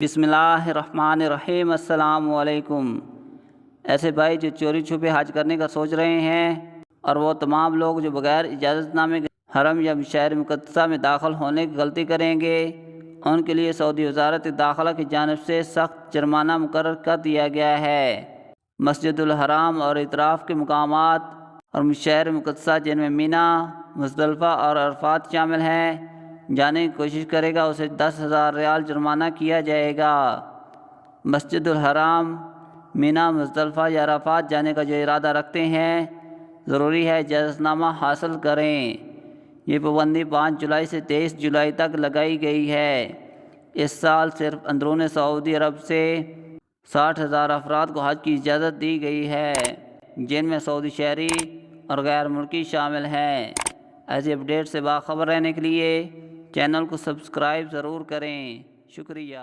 بسم اللہ الرحمن الرحیم۔ السلام علیکم۔ ایسے بھائی جو چوری چھپے حج کرنے کا سوچ رہے ہیں اور وہ تمام لوگ جو بغیر اجازت نامے کے حرم یا شہر مقدسہ میں داخل ہونے کی غلطی کریں گے، ان کے لیے سعودی وزارت داخلہ کی جانب سے سخت جرمانہ مقرر کر دیا گیا ہے۔ مسجد الحرام اور اطراف کے مقامات اور شہر مقدسہ جن میں مینا، مزدلفہ اور عرفات شامل ہیں، جانے کی کوشش کرے گا اسے 10,000 ریال جرمانہ کیا جائے گا۔ مسجد الحرام، مینا، مزدلفہ یا عرفات جانے کا جو ارادہ رکھتے ہیں، ضروری ہے اجازت نامہ حاصل کریں۔ یہ پابندی 5 جولائی سے 23 جولائی تک لگائی گئی ہے۔ اس سال صرف اندرون سعودی عرب سے 60,000 افراد کو حج کی اجازت دی گئی ہے، جن میں سعودی شہری اور غیر ملکی شامل ہیں۔ ایسی اپڈیٹ سے باخبر رہنے کے لیے چینل کو سبسکرائب ضرور کریں۔ شکریہ۔